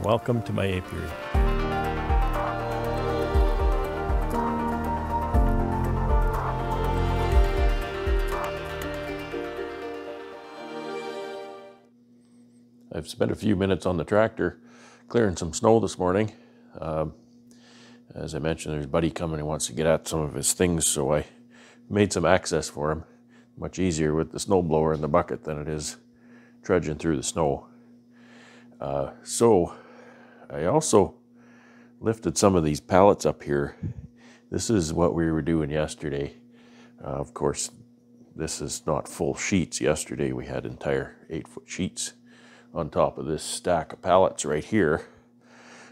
Welcome to my apiary. I've spent a few minutes on the tractor clearing some snow this morning. As I mentioned, there's a buddy coming who wants to get at some of his things, so I made some access for him. Much easier with the snow blower in the bucket than it is trudging through the snow. So I also lifted some of these pallets up here. This is what we were doing yesterday. Of course, this is not full sheets. Yesterday we had entire 8-foot sheets on top of this stack of pallets right here.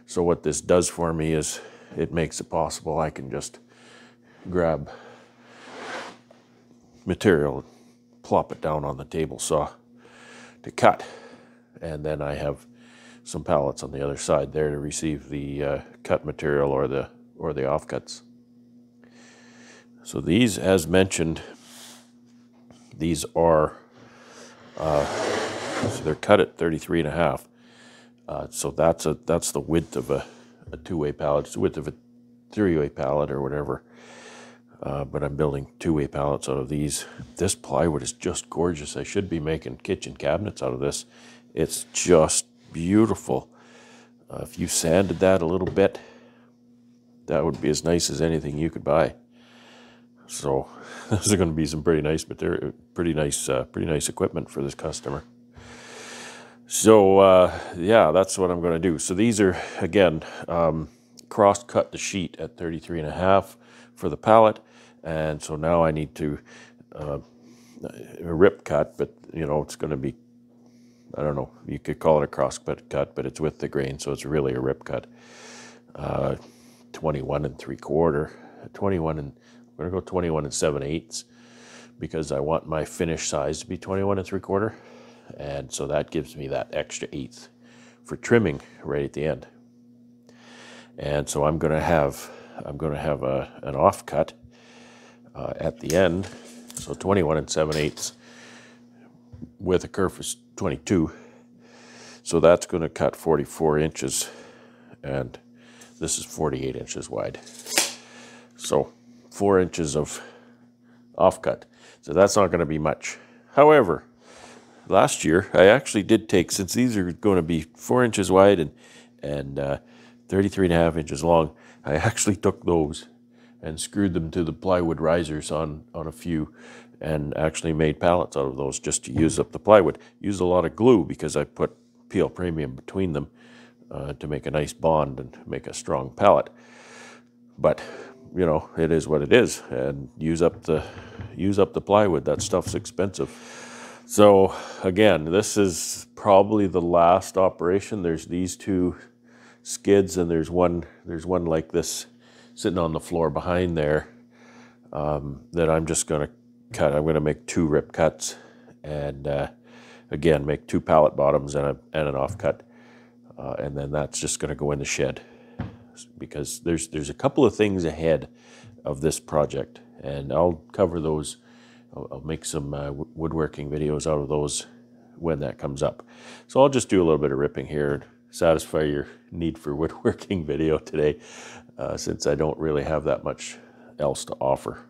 So what this does for me is it makes it possible I can just grab material, plop it down on the table saw to cut, and then I have some pallets on the other side there to receive the cut material or the offcuts. So these, as mentioned, these are so they're cut at 33.5. So that's the width of a two-way pallet. It's the width of a three-way pallet or whatever. But I'm building two-way pallets out of these. This plywood is just gorgeous. I should be making kitchen cabinets out of this. It's just beautiful. If you sanded that a little bit, that would be as nice as anything you could buy. So this is going to be some pretty nice material, pretty nice equipment for this customer. So yeah, that's what I'm going to do. So these are, again, cross-cut the sheet at 33.5 for the pallet, and so now I need to a rip cut, but you know, it's going to be, I don't know, you could call it a cross-cut cut, but it's with the grain, so it's really a rip cut. 21 3/4, 21 and I'm going to go 21 7/8 because I want my finish size to be 21 3/4. And so that gives me that extra 1/8 for trimming right at the end. And so I'm going to have an offcut at the end. So 21 7/8 with a kerf is 22. So that's going to cut 44 inches, and this is 48 inches wide. So 4 inches of offcut. So that's not going to be much. However, last year, I actually did take, since these are going to be 4 inches wide and 33.5 inches long, I actually took those and screwed them to the plywood risers on a few and actually made pallets out of those just to use up the plywood. Used a lot of glue because I put PL Premium between them to make a nice bond and make a strong pallet. But, you know, it is what it is, and use up the plywood. That stuff's expensive. So again, this is probably the last operation. There's these two skids, and there's one like this sitting on the floor behind there that I'm just going to cut. I'm going to make 2 rip cuts, and again make 2 pallet bottoms and an offcut, and then that's just going to go in the shed because there's a couple of things ahead of this project, and I'll cover those. I'll make some woodworking videos out of those when that comes up. So I'll just do a little bit of ripping here and satisfy your need for woodworking video today, since I don't really have that much else to offer.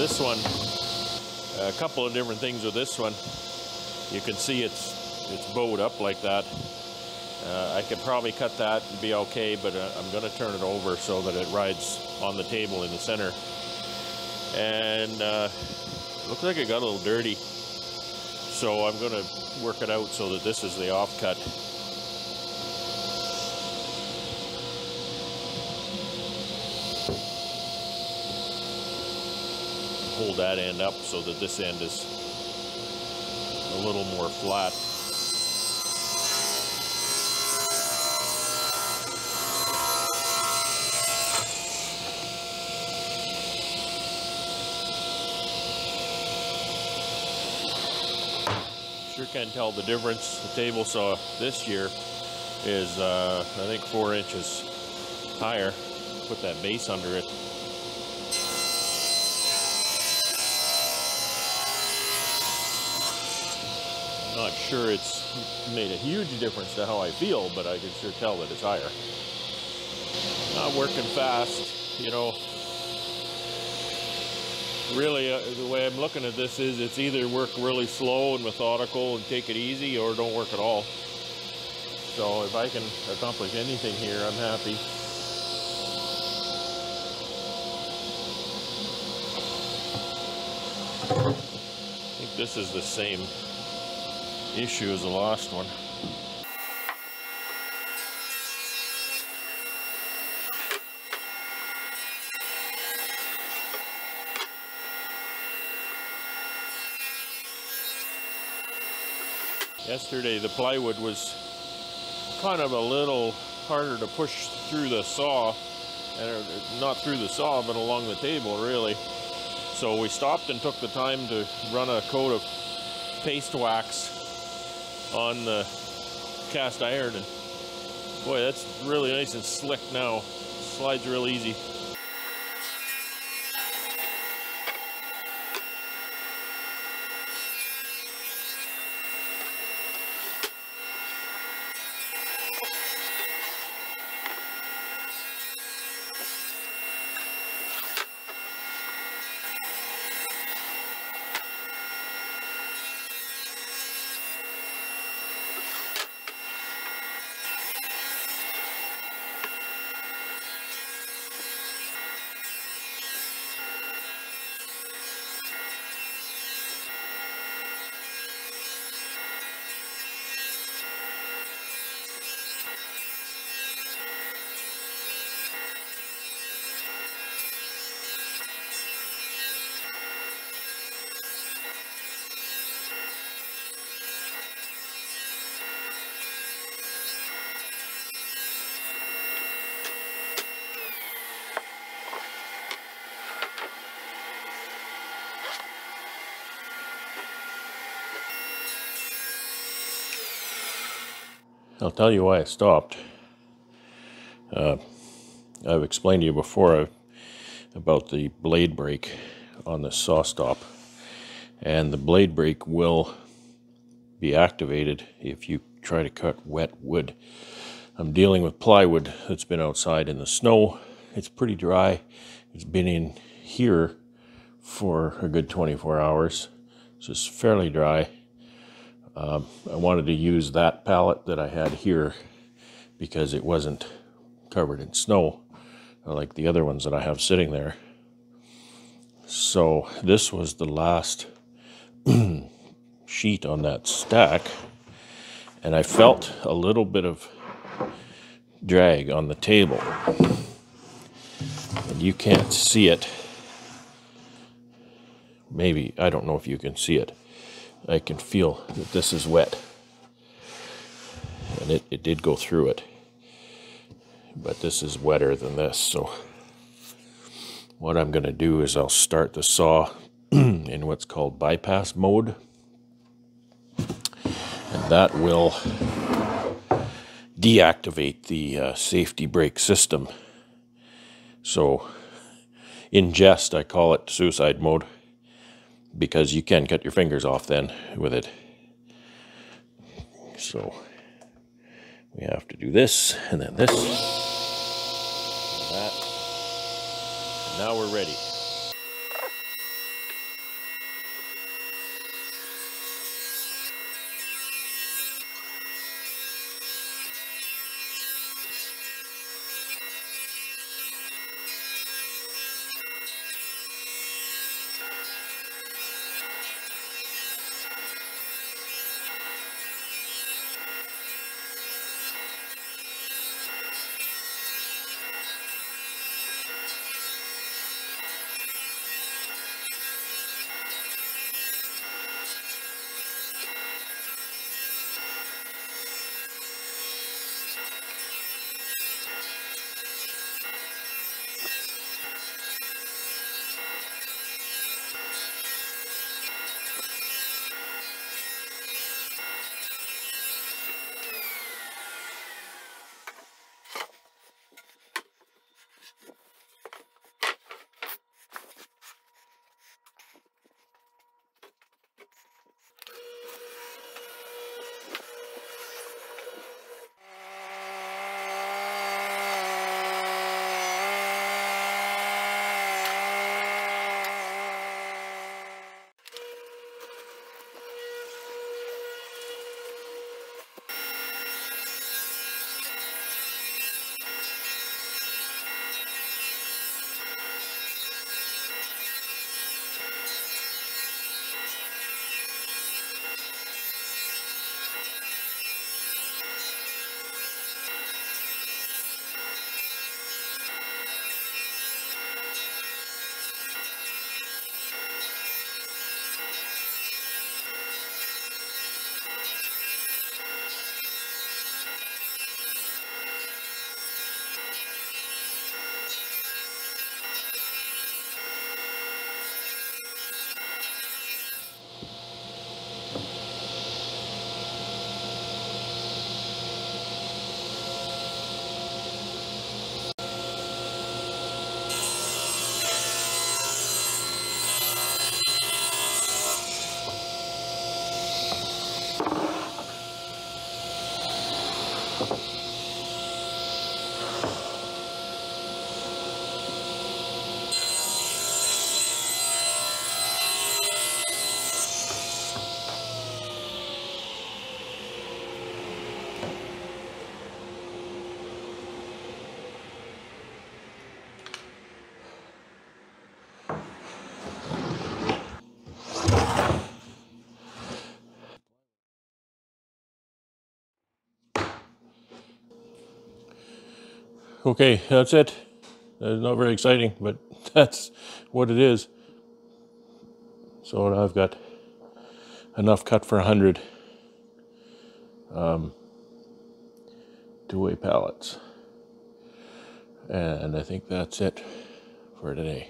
this one, a couple of different things with this one. You can see it's bowed up like that. I could probably cut that and be okay, but I'm going to turn it over so that it rides on the table in the center. And looks like it got a little dirty, so I'm going to work it out so that this is the offcut. Hold that end up so that this end is a little more flat. Sure can tell the difference. The table saw this year is I think 4 inches higher. Put that base under it. Not sure it's made a huge difference to how I feel, but I can sure tell that it's higher. Not working fast, you know. Really, the way I'm looking at this is it's either work really slow and methodical and take it easy, or don't work at all. So if I can accomplish anything here, I'm happy. I think this is the same issue as the last one. Yesterday the plywood was kind of a little harder to push through the saw, and not through the saw but along the table really. So we stopped and took the time to run a coat of paste wax on the cast iron, and boy, that's really nice and slick now. Slides real easy. I'll tell you why I stopped. I've explained to you before about the blade brake on the saw stop, and the blade brake will be activated if you try to cut wet wood. I'm dealing with plywood that's been outside in the snow. It's pretty dry. It's been in here for a good 24 hours, so it's fairly dry. I wanted to use that pallet that I had here because it wasn't covered in snow like the other ones that I have sitting there. So this was the last sheet on that stack, and I felt a little bit of drag on the table, and you can't see it. Maybe, I don't know if you can see it. I can feel that this is wet, and it did go through it, but this is wetter than this. So what I'm going to do is I'll start the saw in what's called bypass mode, and that will deactivate the safety brake system. So in jest I call it suicide mode, because you can cut your fingers off then with it. So we have to do this, and then this, and that, and now we're ready. Okay, that's it. It's not very exciting, but that's what it is. So now I've got enough cut for 100 two-way pallets. And I think that's it for today.